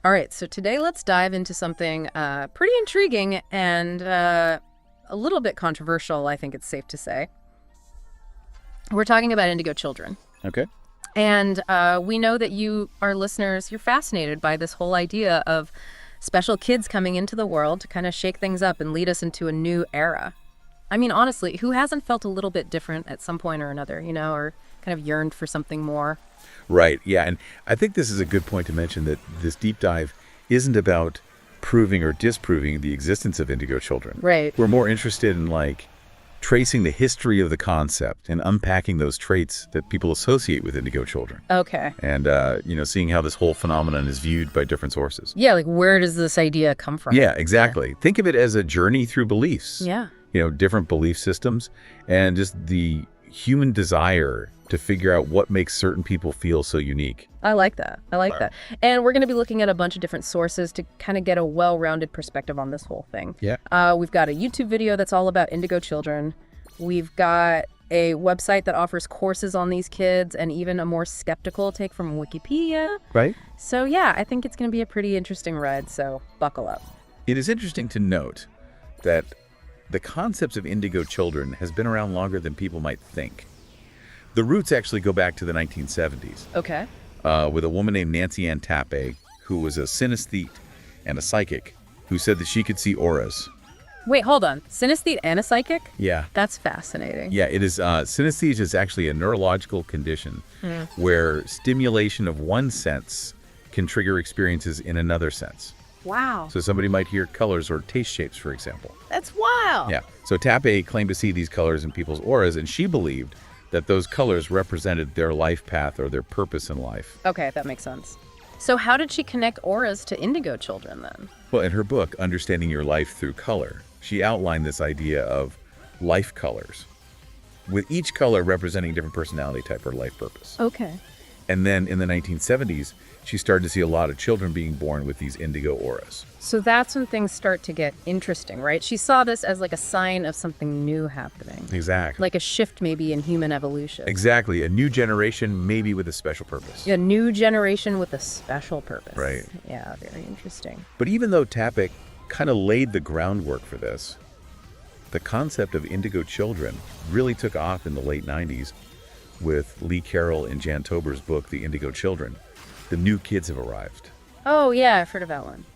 All right, so today let's dive into something pretty intriguing and a little bit controversial, I think it's safe to say. We're talking about indigo children. Okay. And we know that you, our listeners, you're fascinated by this whole idea of special kids coming into the world to kind of shake things up and lead us into a new era. I mean, honestly, who hasn't felt a little bit different at some point or another, or kind of yearned for something more? Right. Yeah. And I think this is a good point to mention that this deep dive isn't about proving or disproving the existence of indigo children. Right. We're more interested in tracing the history of the concept and unpacking those traits that people associate with indigo children. Okay. And, seeing how this whole phenomenon is viewed by different sources. Yeah, where does this idea come from? Yeah, exactly. Yeah. Think of it as a journey through beliefs. Yeah. Different belief systems and just the human desire to figure out what makes certain people feel so unique. I like that. That. And we're going to be looking at a bunch of different sources to kind of get a well-rounded perspective on this whole thing. Yeah. We've got a YouTube video that's all about indigo children. We've got a website that offers courses on these kids and even a more skeptical take from Wikipedia. Right. So yeah, I think it's going to be a pretty interesting ride, so buckle up. It is interesting to note that the concepts of indigo children has been around longer than people might think. The roots actually go back to the 1970s. Okay. With a woman named Nancy Ann Tappe, who was a synesthete and a psychic, who said that she could see auras. Wait, hold on. Synesthete and a psychic? Yeah. That's fascinating. Yeah, it is. Synesthesia is actually a neurological condition where stimulation of one sense can trigger experiences in another sense. Wow. So somebody might hear colors or taste shapes, for example. That's wild. Yeah. So Tappe claimed to see these colors in people's auras, and she believed that those colors represented their life path or their purpose in life. Okay, that makes sense. So how did she connect auras to indigo children then? Well, in her book, Understanding Your Life Through Color, she outlined this idea of life colors, with each color representing a different personality type or life purpose. Okay. And then in the 1970s, she started to see a lot of children being born with these indigo auras. So that's when things start to get interesting, right? She saw this as a sign of something new happening. Exactly. Like a shift maybe in human evolution. Exactly. A new generation, maybe with a special purpose. A new generation with a special purpose. Right. Yeah, very interesting. But even though Tappe kind of laid the groundwork for this, the concept of indigo children really took off in the late 90s with Lee Carroll and Jan Tober's book, The Indigo Children. The new kids have arrived. Oh, yeah, I've heard of that one.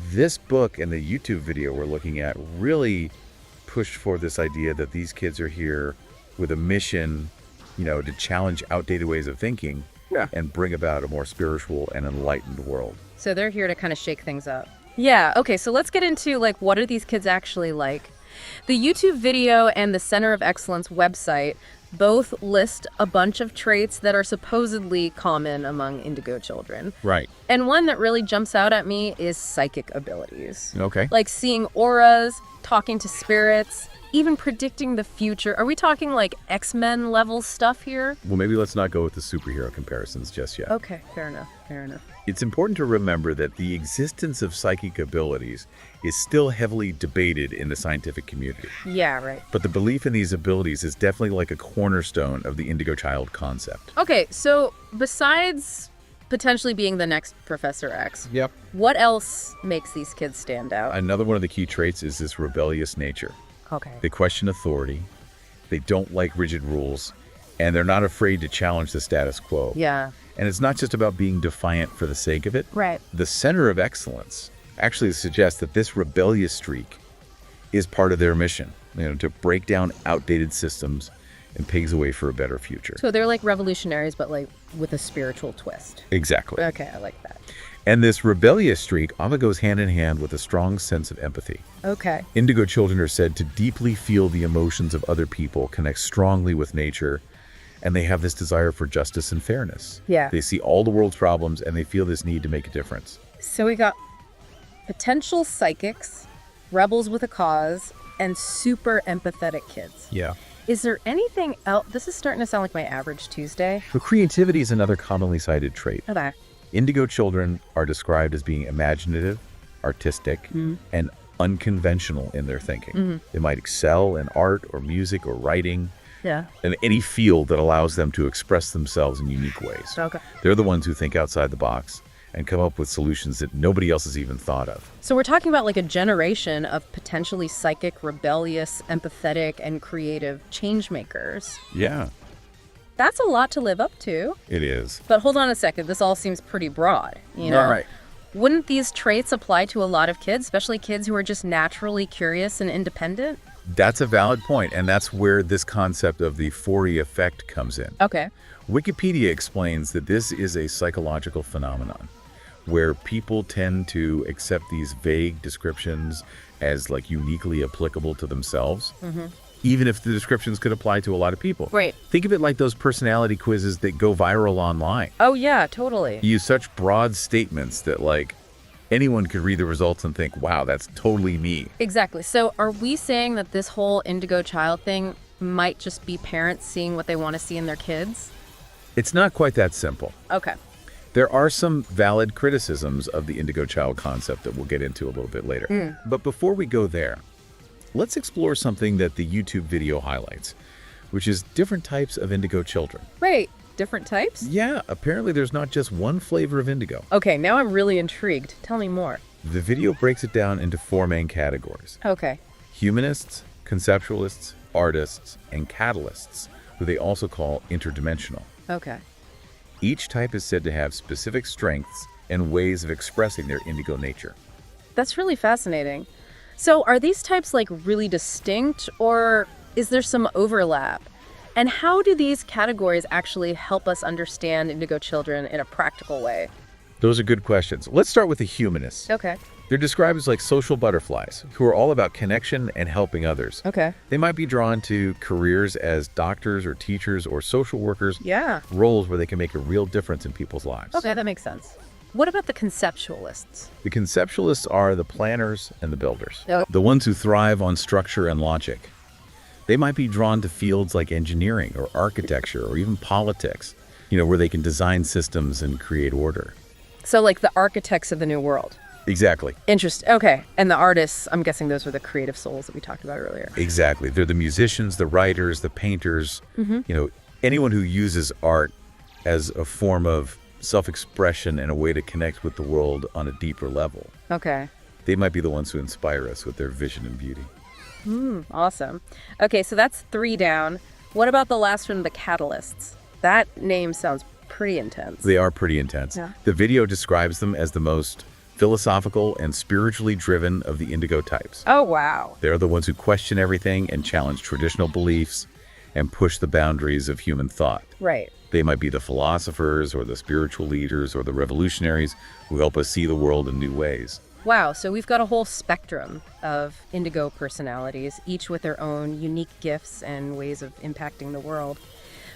This book and the YouTube video we're looking at really pushed for this idea that these kids are here with a mission, to challenge outdated ways of thinking and bring about a more spiritual and enlightened world. So they're here to kind of shake things up. Yeah, okay, so let's get into what are these kids actually like? The YouTube video and the Center of Excellence website both list a bunch of traits that are supposedly common among indigo children. Right. And one that really jumps out at me is psychic abilities. Okay. Like seeing auras, talking to spirits, even predicting the future. Are we talking X-Men level stuff here? Well, maybe let's not go with the superhero comparisons just yet. Okay, fair enough. It's important to remember that the existence of psychic abilities is still heavily debated in the scientific community. Yeah, right. But the belief in these abilities is definitely like a cornerstone of the indigo child concept. Okay, so besides potentially being the next Professor X, Yep. what else makes these kids stand out? Another one of the key traits is this rebellious nature. Okay. They question authority, they don't like rigid rules, and they're not afraid to challenge the status quo. Yeah. And it's not just about being defiant for the sake of it. Right. The Center of Excellence actually suggests that this rebellious streak is part of their mission, to break down outdated systems and paves the way for a better future. So they're like revolutionaries, but with a spiritual twist. Exactly. Okay, I like that. And this rebellious streak often goes hand in hand with a strong sense of empathy. Okay. Indigo children are said to deeply feel the emotions of other people, connect strongly with nature, and they have this desire for justice and fairness. Yeah. They see all the world's problems and they feel this need to make a difference. So we got potential psychics, rebels with a cause, and super empathetic kids. Yeah. Is there anything else? This is starting to sound like my average Tuesday. So creativity is another commonly cited trait. Okay. Indigo children are described as being imaginative, artistic, and unconventional in their thinking. They might excel in art or music or writing, Yeah. in any field that allows them to express themselves in unique ways. Okay. They're the ones who think outside the box, and come up with solutions that nobody else has even thought of. So we're talking about like a generation of potentially psychic, rebellious, empathetic, and creative change makers. Yeah, That's a lot to live up to. it is. But hold on a second, this all seems pretty broad, you know? All right. Wouldn't these traits apply to a lot of kids, especially kids who are just naturally curious and independent? That's a valid point, and that's where this concept of the Fourier effect comes in. Okay. Wikipedia explains that this is a psychological phenomenon where people tend to accept these vague descriptions as like uniquely applicable to themselves, even if the descriptions could apply to a lot of people. Right. Think of it like those personality quizzes that go viral online. Oh, yeah, totally. You use such broad statements that like anyone could read the results and think, wow, that's totally me. Exactly. So are we saying that this whole indigo child thing might just be parents seeing what they want to see in their kids? It's not quite that simple. Okay. There are some valid criticisms of the indigo child concept that we'll get into a little bit later. But before we go there, let's explore something that the YouTube video highlights, which is different types of indigo children. Right. Different types? Yeah, apparently there's not just one flavor of indigo. Okay, now I'm really intrigued. Tell me more. The video breaks it down into 4 main categories: Okay. humanists, conceptualists, artists, and catalysts, who they also call interdimensional. Okay. Each type is said to have specific strengths and ways of expressing their indigo nature. That's really fascinating. So are these types like really distinct, or is there some overlap? And how do these categories actually help us understand indigo children in a practical way? Those are good questions. Let's start with the humanists. Okay. They're described as like social butterflies who are all about connection and helping others. Okay. They might be drawn to careers as doctors or teachers or social workers, Yeah. roles where they can make a real difference in people's lives. Okay, that makes sense. What about the conceptualists? The conceptualists are the planners and the builders, Oh. the ones who thrive on structure and logic. They might be drawn to fields like engineering or architecture or even politics, where they can design systems and create order. So like the architects of the new world. Exactly. Interesting. Okay. And the artists, I'm guessing those were the creative souls that we talked about earlier. Exactly. They're the musicians, the writers, the painters, anyone who uses art as a form of self-expression and a way to connect with the world on a deeper level. Okay. They might be the ones who inspire us with their vision and beauty. Awesome. Okay, so that's 3 down. What about the last one, the catalysts? That name sounds pretty intense. They are pretty intense. Yeah. The video describes them as the most philosophical and spiritually driven of the indigo types. Oh, wow. They're the ones who question everything and challenge traditional beliefs and push the boundaries of human thought. Right. They might be the philosophers or the spiritual leaders or the revolutionaries who help us see the world in new ways. Wow, so we've got a whole spectrum of indigo personalities, each with their own unique gifts and ways of impacting the world.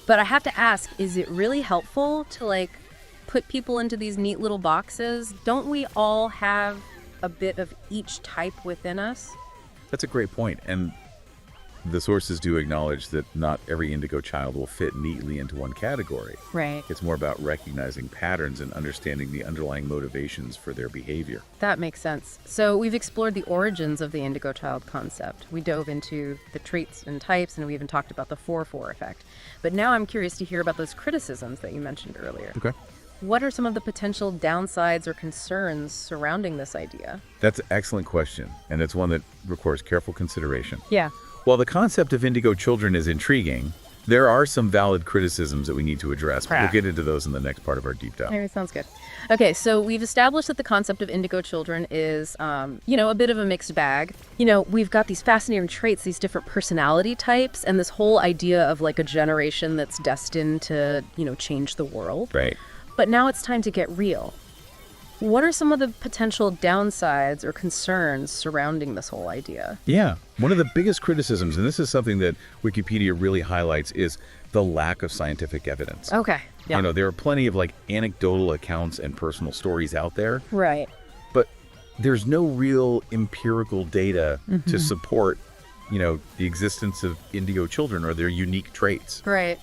But I have to ask, is it really helpful to put people into these neat little boxes? Don't we all have a bit of each type within us? That's a great point. And the sources do acknowledge that not every indigo child will fit neatly into one category. Right. It's more about recognizing patterns and understanding the underlying motivations for their behavior. That makes sense. So we've explored the origins of the indigo child concept. We dove into the traits and types, and we even talked about the 4-4 effect. But now I'm curious to hear about those criticisms that you mentioned earlier. Okay. What are some of the potential downsides or concerns surrounding this idea? That's an excellent question, and it's one that requires careful consideration. Yeah. While the concept of indigo children is intriguing, there are some valid criticisms that we need to address. But we'll get into those in the next part of our deep dive. Maybe sounds good. Okay, so we've established that the concept of indigo children is, a bit of a mixed bag. We've got these fascinating traits, these different personality types, and this whole idea of a generation that's destined to, change the world. Right. But now it's time to get real. What are some of the potential downsides or concerns surrounding this whole idea? Yeah. One of the biggest criticisms, and this is something that Wikipedia really highlights, is the lack of scientific evidence. Okay. Yeah. There are plenty of anecdotal accounts and personal stories out there, Right. but there's no real empirical data to support, the existence of indigo children or their unique traits. Right.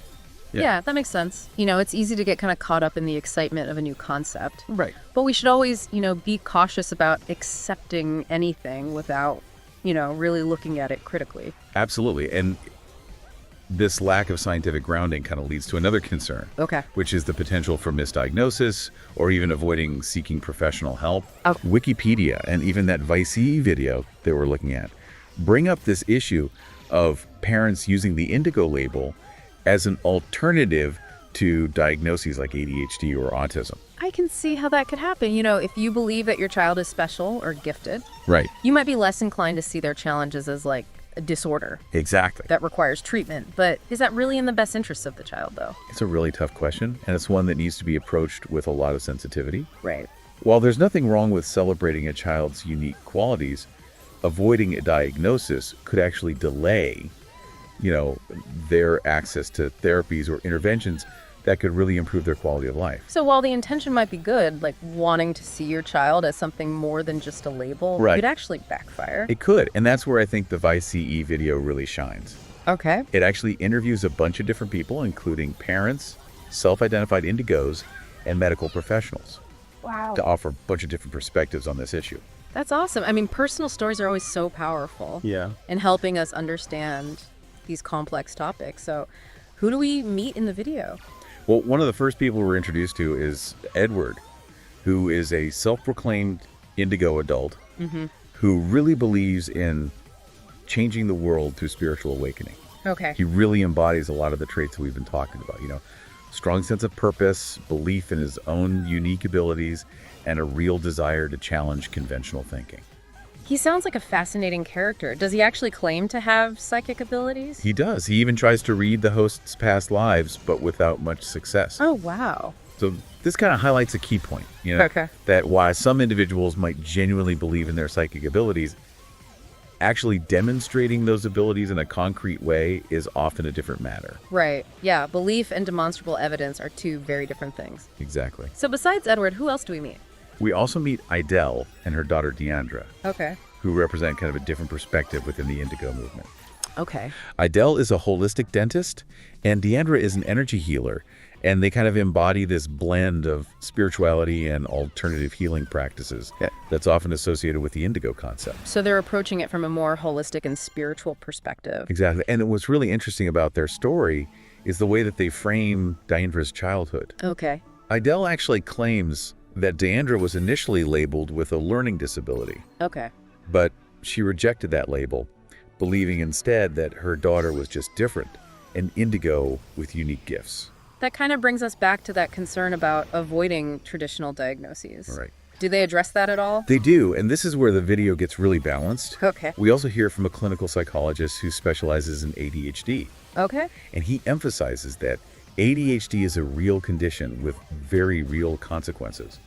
Yeah. Yeah, that makes sense. It's easy to get kind of caught up in the excitement of a new concept. Right. But we should always, be cautious about accepting anything without, really looking at it critically. Absolutely. And this lack of scientific grounding kind of leads to another concern, Okay. which is the potential for misdiagnosis or even avoiding seeking professional help. Oh. Wikipedia and even that Vice video that we're looking at bring up this issue of parents using the Indigo label as an alternative to diagnoses like ADHD or autism. I can see how that could happen. You know, if you believe that your child is special or gifted, Right. you might be less inclined to see their challenges as like a disorder Exactly. that requires treatment. But is that really in the best interest of the child, though? It's a really tough question, and it's one that needs to be approached with a lot of sensitivity. Right. While there's nothing wrong with celebrating a child's unique qualities, avoiding a diagnosis could actually delay, their access to therapies or interventions that could really improve their quality of life. So while the intention might be good, like wanting to see your child as something more than just a label, Right. could actually backfire. It could, and that's where I think the Vice video really shines. Okay. It actually interviews a bunch of different people, including parents, self-identified indigos, and medical professionals, Wow. to offer a bunch of different perspectives on this issue. That's awesome. I mean, personal stories are always so powerful Yeah. in helping us understand these complex topics. So who do we meet in the video? Well, one of the first people we're introduced to is Edward, who is a self-proclaimed indigo adult who really believes in changing the world through spiritual awakening. Okay. He really embodies a lot of the traits that we've been talking about, strong sense of purpose, belief in his own unique abilities, and a real desire to challenge conventional thinking. He sounds like a fascinating character. Does he actually claim to have psychic abilities? He does. He even tries to read the host's past lives, but without much success. Oh, wow. So this kind of highlights a key point, Okay. that while some individuals might genuinely believe in their psychic abilities, actually demonstrating those abilities in a concrete way is often a different matter. Right. Yeah. Belief and demonstrable evidence are two very different things. Exactly. So besides Edward, who else do we meet? We also meet Idel and her daughter Deandra, Okay. who represent kind of a different perspective within the Indigo movement. Okay. Idel is a holistic dentist, and Deandra is an energy healer, and they kind of embody this blend of spirituality and alternative healing practices that's often associated with the Indigo concept. So they're approaching it from a more holistic and spiritual perspective. Exactly. And what's really interesting about their story is the way that they frame Deandra's childhood. Okay. Idel actually claims that Deandra was initially labeled with a learning disability, Okay. but she rejected that label, believing instead that her daughter was just different, an indigo with unique gifts. That kind of brings us back to that concern about avoiding traditional diagnoses. Right. Do they address that at all? They do, and this is where the video gets really balanced. Okay. We also hear from a clinical psychologist who specializes in ADHD, Okay. and he emphasizes that ADHD is a real condition with very real consequences,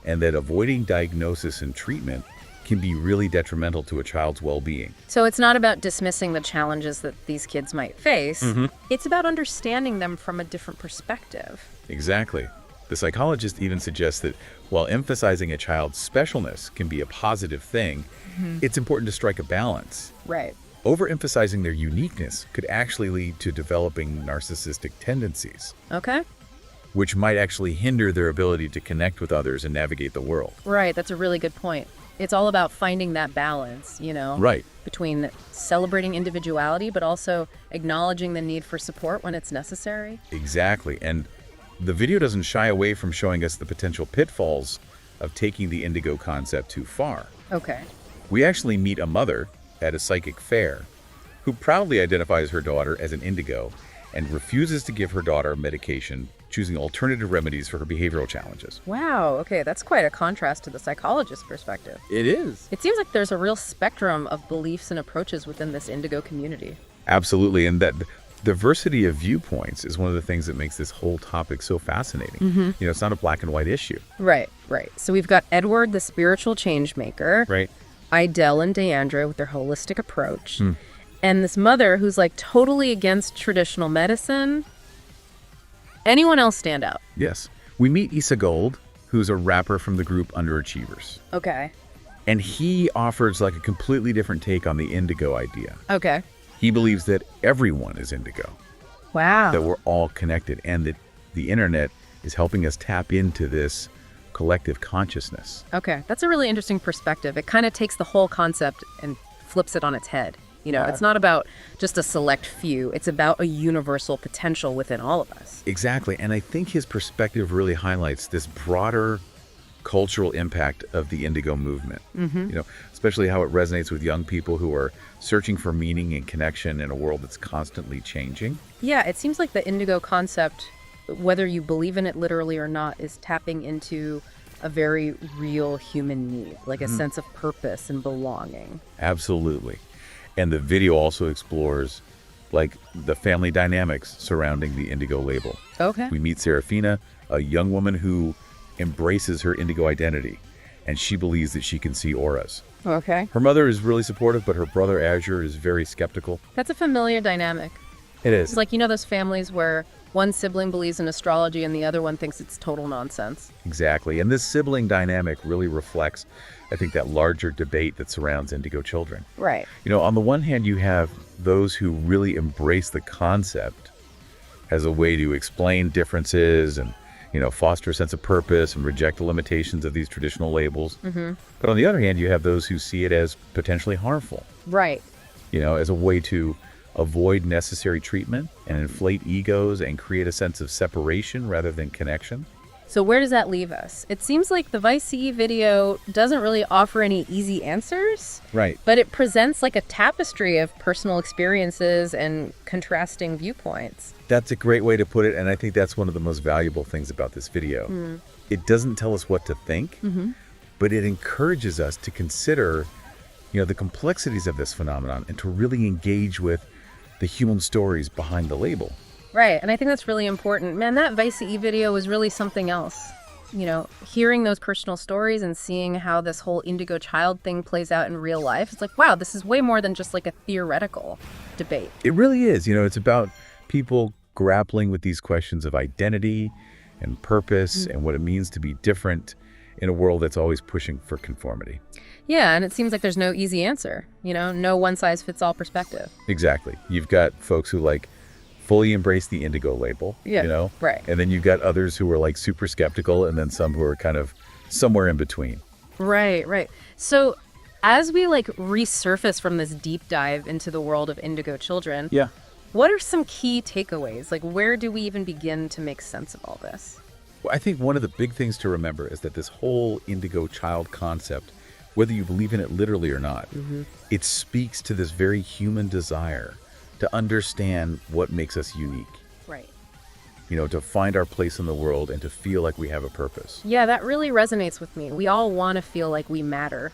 and that avoiding diagnosis and treatment can be really detrimental to a child's well-being. So it's not about dismissing the challenges that these kids might face. It's about understanding them from a different perspective. Exactly. The psychologist even suggests that while emphasizing a child's specialness can be a positive thing, it's important to strike a balance. Right. Overemphasizing their uniqueness could actually lead to developing narcissistic tendencies, Okay. which might actually hinder their ability to connect with others and navigate the world. Right. That's a really good point. It's all about finding that balance, Right. between celebrating individuality, but also acknowledging the need for support when it's necessary. Exactly. And the video doesn't shy away from showing us the potential pitfalls of taking the indigo concept too far. Okay. We actually meet a mother at a psychic fair who proudly identifies her daughter as an indigo and refuses to give her daughter medication, choosing alternative remedies for her behavioral challenges. Wow. Okay. That's quite a contrast to the psychologist's perspective. It is. It seems like there's a real spectrum of beliefs and approaches within this indigo community. Absolutely. And that diversity of viewpoints is one of the things that makes this whole topic so fascinating. It's not a black and white issue. Right. So we've got Edward, the spiritual change maker. Right. Idel and Deandra with their holistic approach. And this mother who's like totally against traditional medicine. Anyone else stand out? Yes. We meet Issa Gold, who's a rapper from the group Underachievers. Okay. And he offers like a completely different take on the indigo idea. Okay. He believes that everyone is indigo, Wow. that we're all connected, and that the internet is helping us tap into this collective consciousness. Okay. That's a really interesting perspective. It kind of takes the whole concept and flips it on its head. It's not about just a select few. It's about a universal potential within all of us. Exactly. And I think his perspective really highlights this broader cultural impact of the Indigo movement, especially how it resonates with young people who are searching for meaning and connection in a world that's constantly changing. Yeah, it seems like the Indigo concept, whether you believe in it literally or not, is tapping into a very real human need, like a sense of purpose and belonging. Absolutely. And the video also explores like the family dynamics surrounding the Indigo label. Okay. We meet Serafina, a young woman who embraces her Indigo identity, and she believes that she can see auras. Okay. Her mother is really supportive, but her brother Azure is very skeptical. That's a familiar dynamic. It is. It's like, those families where one sibling believes in astrology and the other one thinks it's total nonsense. Exactly. And this sibling dynamic really reflects, I think, that larger debate that surrounds Indigo children. Right. On the one hand, you have those who really embrace the concept as a way to explain differences and foster a sense of purpose and reject the limitations of these traditional labels. But on the other hand, you have those who see it as potentially harmful. Right. As a way to avoid necessary treatment and inflate egos and create a sense of separation rather than connection. So where does that leave us? It seems like the Vice CE video doesn't really offer any easy answers. Right. But it presents like a tapestry of personal experiences and contrasting viewpoints. That's a great way to put it, and I think that's one of the most valuable things about this video. It doesn't tell us what to think, but it encourages us to consider, the complexities of this phenomenon and to really engage with the human stories behind the label. Right, and I think that's really important. Man, that Vice CE video was really something else. Hearing those personal stories and seeing how this whole Indigo child thing plays out in real life, it's like, wow, this is way more than just like a theoretical debate. It really is. It's about people grappling with these questions of identity and purpose and what it means to be different in a world that's always pushing for conformity. Yeah, and it seems like there's no easy answer, no one-size-fits-all perspective. Exactly. You've got folks who fully embrace the Indigo label, right. And then you've got others who are super skeptical, and then some who are kind of somewhere in between. Right. So as we resurface from this deep dive into the world of Indigo children, what are some key takeaways? Where do we even begin to make sense of all this? Well, I think one of the big things to remember is that this whole Indigo child concept, whether you believe in it literally or not, it speaks to this very human desire to understand what makes us unique. Right. To find our place in the world and to feel like we have a purpose. Yeah, that really resonates with me. We all want to feel like we matter.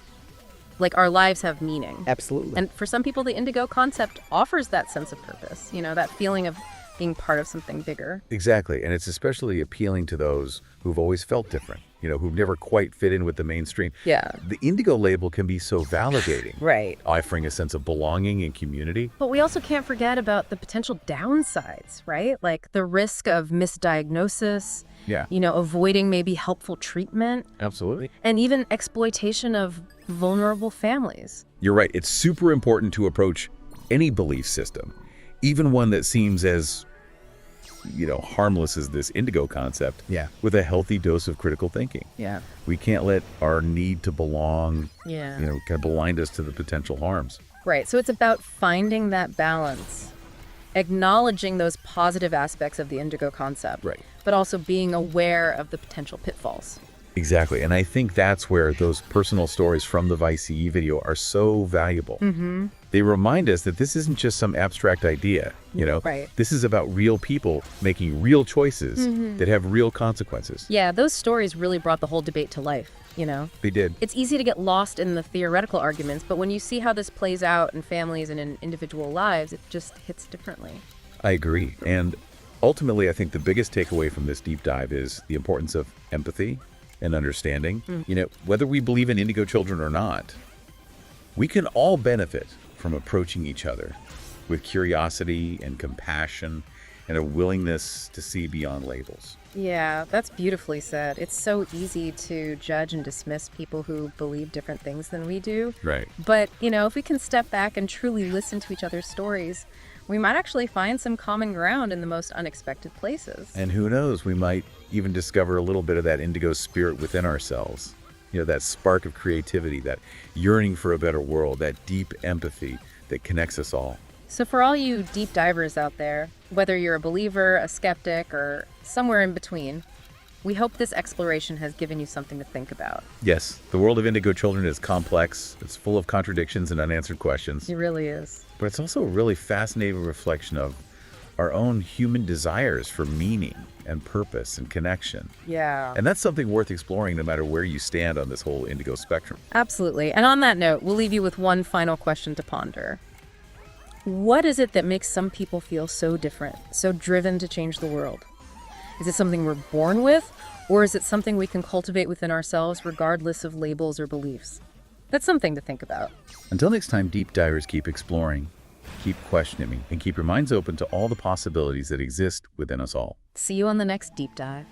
Like our lives have meaning. Absolutely. And for some people, the Indigo concept offers that sense of purpose, that feeling of being part of something bigger. Exactly. And it's especially appealing to those who've always felt different, who've never quite fit in with the mainstream. Yeah. The Indigo label can be so validating. Right. Offering a sense of belonging and community. But we also can't forget about the potential downsides, right? Like the risk of misdiagnosis, avoiding maybe helpful treatment. Absolutely. And even exploitation of vulnerable families. You're right. It's super important to approach any belief system, even one that seems as harmless as this Indigo concept, with a healthy dose of critical thinking. Yeah. We can't let our need to belong, kind of blind us to the potential harms. Right. So it's about finding that balance, acknowledging those positive aspects of the Indigo concept, right, but also being aware of the potential pitfalls. Exactly. And I think that's where those personal stories from the Vice CE video are so valuable. They remind us that this isn't just some abstract idea, Right. This is about real people making real choices that have real consequences. Yeah, those stories really brought the whole debate to life, They did. It's easy to get lost in the theoretical arguments, but when you see how this plays out in families and in individual lives, it just hits differently. I agree. And ultimately, I think the biggest takeaway from this deep dive is the importance of empathy and understanding. Whether we believe in Indigo children or not, we can all benefit from approaching each other with curiosity and compassion and a willingness to see beyond labels. Yeah, that's beautifully said. It's so easy to judge and dismiss people who believe different things than we do. Right. But, if we can step back and truly listen to each other's stories, we might actually find some common ground in the most unexpected places. And who knows, we might even discover a little bit of that Indigo spirit within ourselves. That spark of creativity, that yearning for a better world, that deep empathy that connects us all. So for all you deep divers out there, whether you're a believer, a skeptic, or somewhere in between, we hope this exploration has given you something to think about. Yes, the world of Indigo children is complex. It's full of contradictions and unanswered questions. It really is. But it's also a really fascinating reflection of our own human desires for meaning and purpose and connection. Yeah. And that's something worth exploring no matter where you stand on this whole Indigo spectrum. Absolutely. And on that note, we'll leave you with one final question to ponder. What is it that makes some people feel so different, so driven to change the world? Is it something we're born with, or is it something we can cultivate within ourselves regardless of labels or beliefs? That's something to think about. Until next time, deep divers, keep exploring, keep questioning, and keep your minds open to all the possibilities that exist within us all. See you on the next deep dive.